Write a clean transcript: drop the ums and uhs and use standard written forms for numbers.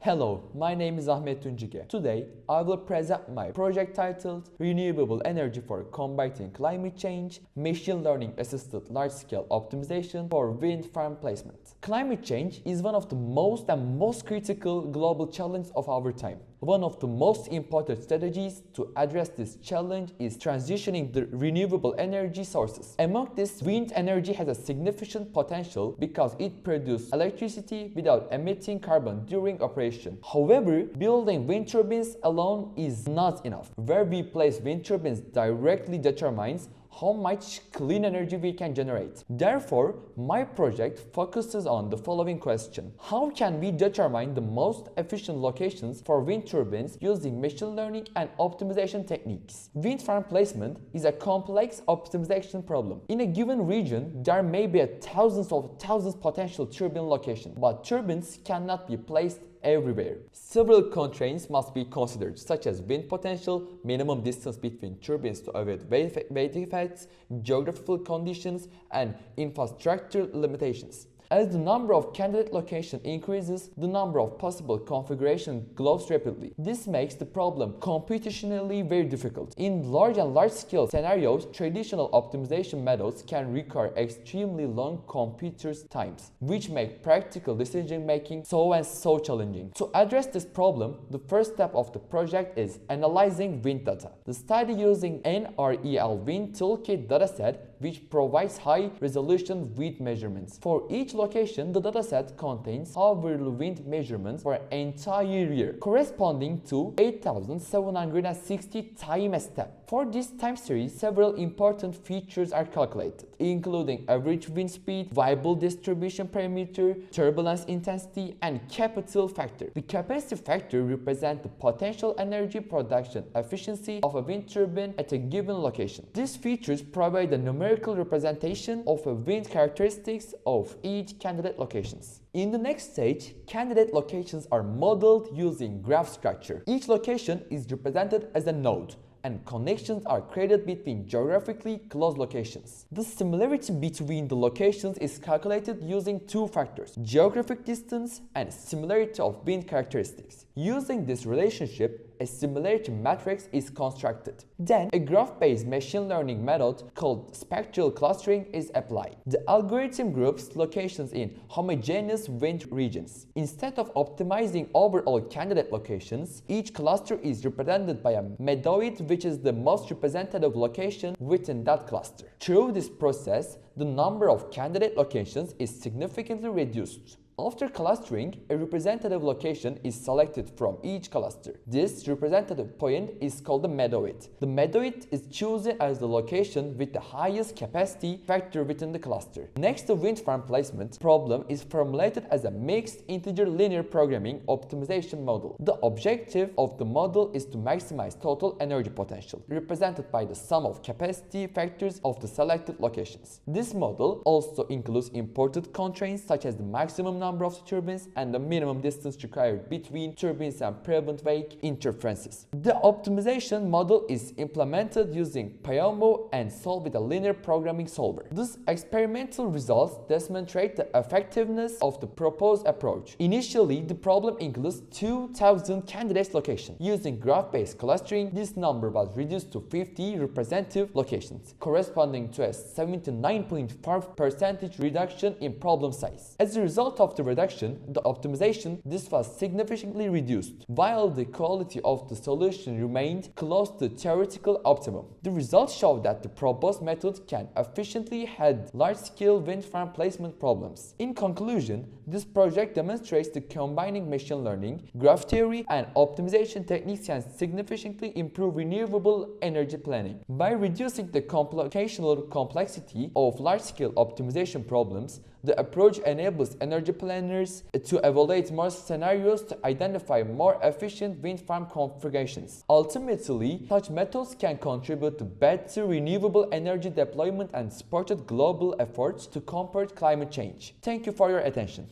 Hello, my name is Ahmet Tuncike. Today, I will present my project titled Renewable Energy for Combating Climate Change, Machine Learning Assisted Large-Scale Optimization for Wind Farm Placement. Climate change is one of the most critical global challenges of our time. One of the most important strategies to address this challenge is transitioning the renewable energy sources. Among this, wind energy has a significant potential because it produces electricity without emitting carbon during operation. However, building wind turbines alone is not enough. Where we place wind turbines directly determines how much clean energy we can generate. Therefore, my project focuses on the following question. How can we determine the most efficient locations for wind turbines using machine learning and optimization techniques? Wind farm placement is a complex optimization problem. In a given region, there may be thousands potential turbine locations, but turbines cannot be placed everywhere. Several constraints must be considered, such as wind potential, minimum distance between turbines to avoid wave effects, geographical conditions, and infrastructure limitations. As the number of candidate locations increases, the number of possible configurations grows rapidly. This makes the problem computationally very difficult. In large-scale scenarios, traditional optimization methods can require extremely long computer times, which make practical decision-making so challenging. To address this problem, the first step of the project is analyzing wind data. The study using NREL Wind Toolkit dataset, which provides high-resolution wind measurements. For each location, the dataset contains hourly wind measurements for an entire year, corresponding to 8,760 time a step. For this time series, several important features are calculated, including average wind speed, variable distribution parameter, turbulence intensity, and capacity factor. The capacity factor represents the potential energy production efficiency of a wind turbine at a given location. These features provide a numerical representation of the wind characteristics of each candidate locations. In the next stage, candidate locations are modeled using graph structure. Each location is represented as a node, and connections are created between geographically close locations. The similarity between the locations is calculated using two factors: geographic distance and similarity of wind characteristics. Using this relationship, a similarity matrix is constructed. Then, a graph-based machine learning method called spectral clustering is applied. The algorithm groups locations in homogeneous wind regions. Instead of optimizing overall candidate locations, each cluster is represented by a medoid, which is the most representative location within that cluster. Through this process, the number of candidate locations is significantly reduced. After clustering, a representative location is selected from each cluster. This representative point is called the medoid. The medoid is chosen as the location with the highest capacity factor within the cluster. Next, the wind farm placement problem is formulated as a mixed integer linear programming optimization model. The objective of the model is to maximize total energy potential, represented by the sum of capacity factors of the selected locations. This model also includes important constraints such as the maximum number of turbines and the minimum distance required between turbines and prevent wake interferences. The optimization model is implemented using Pyomo and solved with a linear programming solver. These experimental results demonstrate the effectiveness of the proposed approach. Initially, the problem includes 2,000 candidate locations. Using graph-based clustering, this number was reduced to 50 representative locations, corresponding to a 79.5% reduction in problem size. As a result of the reduction, the optimization, this was significantly reduced, while the quality of the solution remained close to theoretical optimum. The results show that the proposed method can efficiently handle large-scale wind farm placement problems. In conclusion, this project demonstrates that combining machine learning, graph theory, and optimization techniques can significantly improve renewable energy planning. By reducing the computational complexity of large-scale optimization problems, the approach enables energy planners to evaluate more scenarios to identify more efficient wind farm configurations. Ultimately, such methods can contribute to better renewable energy deployment and supported global efforts to combat climate change. Thank you for your attention.